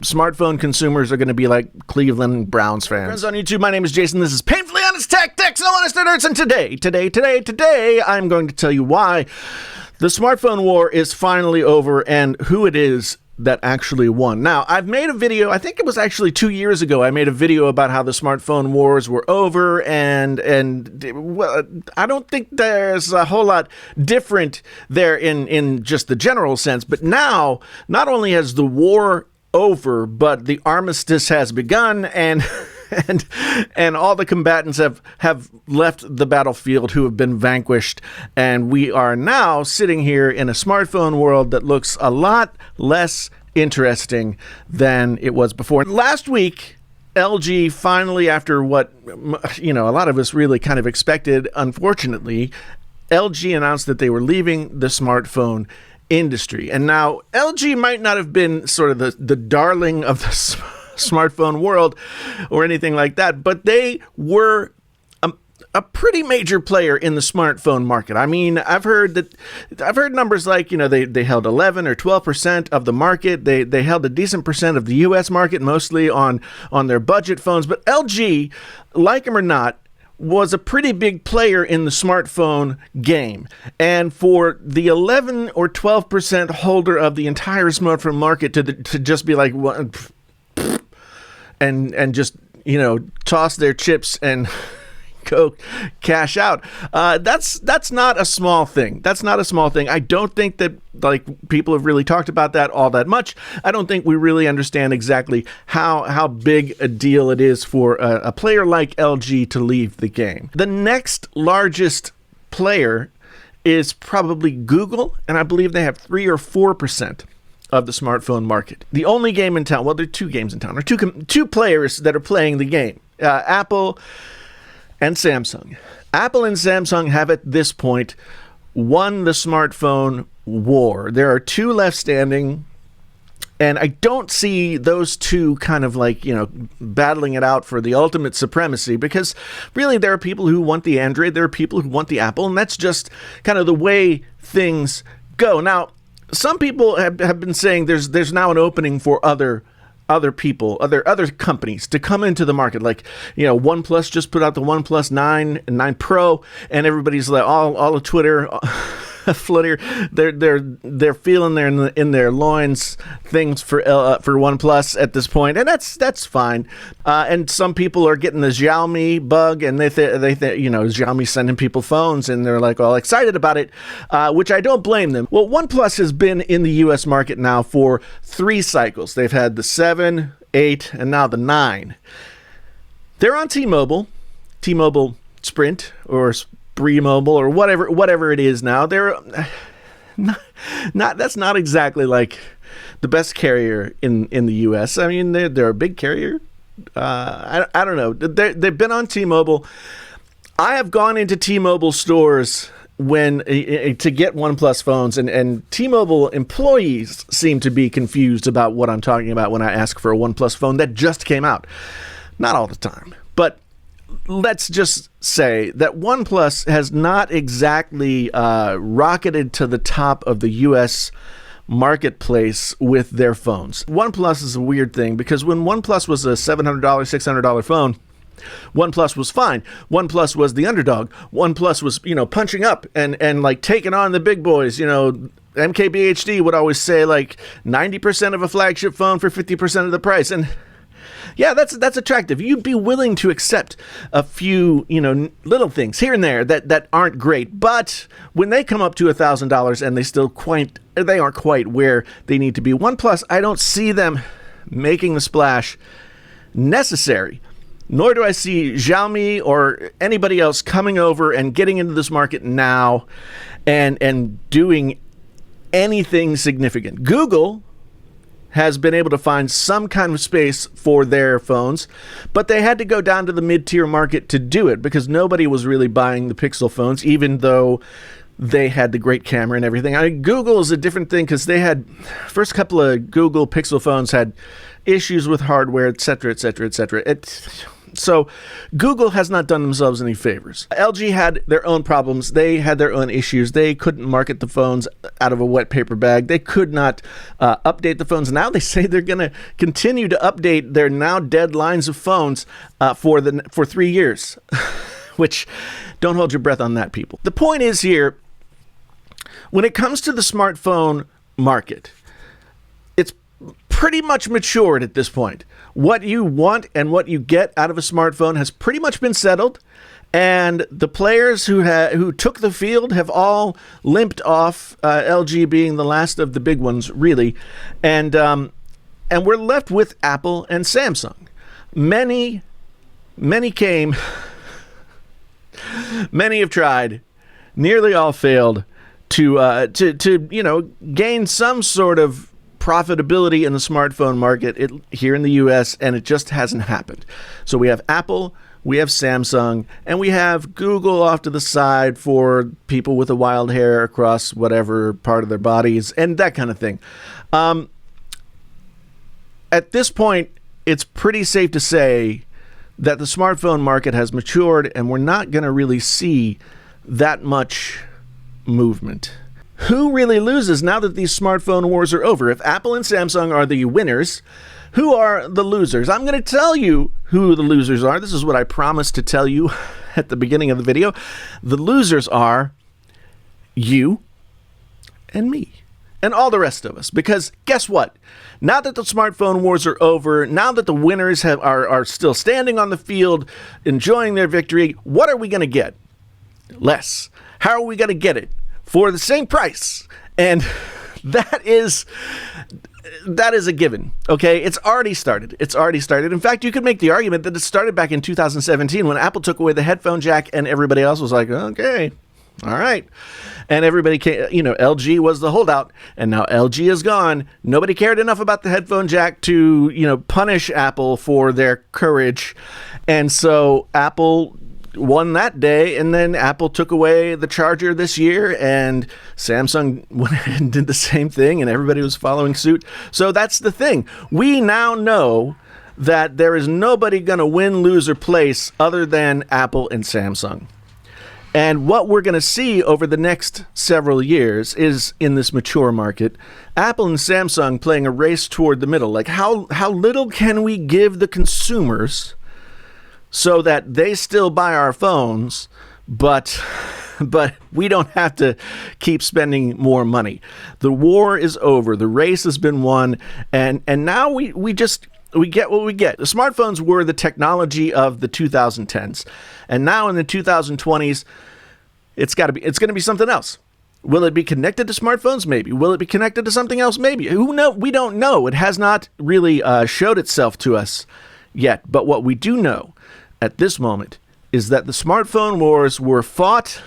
smartphone consumers are going to be like Cleveland Browns fans. Friends on YouTube, my name is Jason. This is Painfully Honest Tech, so honest nerds, and today, I'm going to tell you why the smartphone war is finally over and who it is that actually won. Now, I've made a video, I think it was actually 2 years ago, I made a video about how the smartphone wars were over, and well, I don't think there's a whole lot different there in just the general sense, but now, not only has the war over, but the armistice has begun, and and all the combatants have left the battlefield who have been vanquished, and we are now sitting here in a smartphone world that looks a lot less interesting than it was before. Last week, LG finally, after what, a lot of us really kind of expected, unfortunately, LG announced that they were leaving the smartphone industry. And now LG might not have been sort of the darling of the smartphone world or anything like that, but they were a pretty major player in the smartphone market. I mean, I've heard numbers like, they held 11 or 12% of the market. They held a decent percent of the US market, mostly on their budget phones. But LG, like them or not, was a pretty big player in the smartphone game. And for the 11 or 12% holder of the entire smartphone market to just be like, and just, toss their chips and go cash out. That's not a small thing. That's not a small thing. I don't think that people have really talked about that all that much. I don't think we really understand exactly how big a deal it is for a player like LG to leave the game. The next largest player is probably Google, and I believe they have 3 or 4% of the smartphone market. The only game in town, well, there are two games in town, or two players that are playing the game. Apple and Samsung. Apple and Samsung have at this point won the smartphone war. There are two left standing, and I don't see those two kind of battling it out for the ultimate supremacy, because really there are people who want the Android, there are people who want the Apple, and that's just kind of the way things go. Now, some people have been saying there's now an opening for other people, other companies to come into the market. Like, OnePlus just put out the OnePlus 9 and 9 Pro, and everybody's like, all of Twitter, Flutter, they're feeling in their loins things for OnePlus at this point, and that's fine. And some people are getting the Xiaomi bug, and they Xiaomi sending people phones, and they're like all excited about it, which I don't blame them. Well, OnePlus has been in the U.S. market now for 3 cycles. They've had the 7, 8, and now the 9. They're on T-Mobile Sprint or Mobile or whatever it is now. They're not that's not exactly like the best carrier in the US. I mean, they're a big carrier. I don't know. They've been on T-Mobile. I have gone into T-Mobile stores to get OnePlus phones, and T-Mobile employees seem to be confused about what I'm talking about when I ask for a OnePlus phone that just came out. Not all the time, but let's just say that OnePlus has not exactly rocketed to the top of the U.S. marketplace with their phones. OnePlus is a weird thing, because when OnePlus was a $700, $600 phone, OnePlus was fine. OnePlus was the underdog. OnePlus was, punching up and taking on the big boys. MKBHD would always say 90% of a flagship phone for 50% of the price. And yeah, that's attractive. You'd be willing to accept a few, little things here and there that aren't great. But when they come up to $1,000 and they aren't quite where they need to be. OnePlus, I don't see them making the splash necessary. Nor do I see Xiaomi or anybody else coming over and getting into this market now and doing anything significant. Google has been able to find some kind of space for their phones, but they had to go down to the mid-tier market to do it, because nobody was really buying the Pixel phones, even though they had the great camera and everything. Google is a different thing, because they had, first couple of Google Pixel phones had issues with hardware, etc., etc., etc. So Google has not done themselves any favors. LG had their own problems. They had their own issues. They couldn't market the phones out of a wet paper bag. They could not update the phones. Now they say they're going to continue to update their now dead lines of phones for 3 years, which don't hold your breath on that, people. The point is here, when it comes to the smartphone market, it's pretty much matured at this point. What you want and what you get out of a smartphone has pretty much been settled, and the players who took the field have all limped off, LG being the last of the big ones, really, and we're left with Apple and Samsung. Many came, many have tried, nearly all failed to gain some sort of profitability in the smartphone market here in the US, and it just hasn't happened. So we have Apple, we have Samsung, and we have Google off to the side for people with a wild hair across whatever part of their bodies and that kind of thing. At this point, it's pretty safe to say that the smartphone market has matured, and we're not going to really see that much movement. Who really loses now that these smartphone wars are over? If Apple and Samsung are the winners, who are the losers? I'm going to tell you who the losers are. This is what I promised to tell you at the beginning of the video. The losers are you and me and all the rest of us. Because guess what? Now that the smartphone wars are over, now that the winners are still standing on the field, enjoying their victory, what are we going to get? Less. How are we going to get it? For the same price. And that is a given. Okay, it's already started. In fact, you could make the argument that it started back in 2017 when Apple took away the headphone jack and everybody else was like, okay, all right. And everybody came, LG was the holdout, and now LG is gone. Nobody cared enough about the headphone jack to, punish Apple for their courage. And so Apple won that day, and then Apple took away the charger this year, and Samsung went ahead and did the same thing, and everybody was following suit. So that's the thing. We now know that there is nobody going to win, lose, or place other than Apple and Samsung. And what we're going to see over the next several years is, in this mature market, Apple and Samsung playing a race toward the middle. Like, how little can we give the consumers so that they still buy our phones, but we don't have to keep spending more money. The war is over. The race has been won, and now we get what we get. The smartphones were the technology of the 2010s, and now in the 2020s, it's going to be something else. Will it be connected to smartphones? Maybe. Will it be connected to something else? Maybe. Who knows? We don't know. It has not really showed itself to us yet. But what we do know at this moment is that the smartphone wars were fought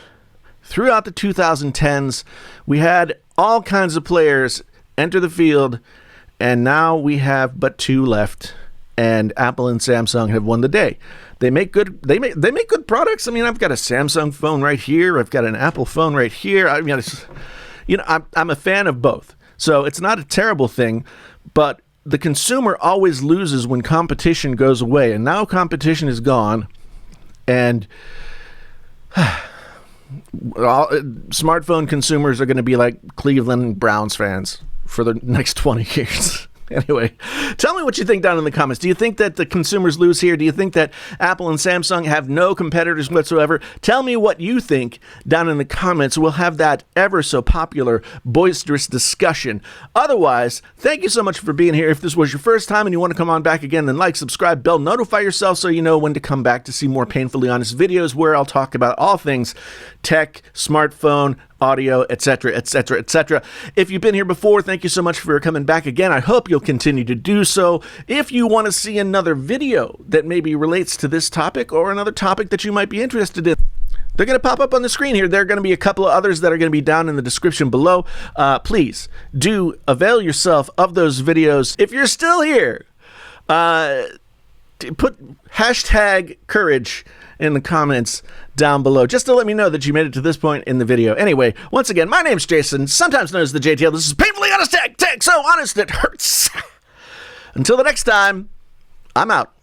throughout the 2010s. We had all kinds of players enter the field, and now we have but two left, and Apple and Samsung have won the day. They make good products. I mean, I've got a Samsung phone right here. I've got an Apple phone right here. I mean, I'm a fan of both. So it's not a terrible thing, but the consumer always loses when competition goes away, and now competition is gone, and smartphone consumers are going to be like Cleveland Browns fans for the next 20 years. Anyway, tell me what you think down in the comments. Do you think that the consumers lose here? Do you think that Apple and Samsung have no competitors whatsoever? Tell me what you think down in the comments. We'll have that ever so popular, boisterous discussion. Otherwise, thank you so much for being here. If this was your first time and you want to come on back again, then like, subscribe, bell, notify yourself so you know when to come back to see more painfully honest videos where I'll talk about all things tech, smartphone, audio, etc., etc., etc. If you've been here before, thank you so much for coming back again. I hope you'll continue to do so. If you want to see another video that maybe relates to this topic or another topic that you might be interested in, they're going to pop up on the screen here. There are going to be a couple of others that are going to be down in the description below. Please do avail yourself of those videos. If you're still here, put hashtag courage in the comments down below, just to let me know that you made it to this point in the video. Anyway, once again, my name's Jason, sometimes known as the JTL. This is Painfully Honest Tech, so honest it hurts. Until the next time, I'm out.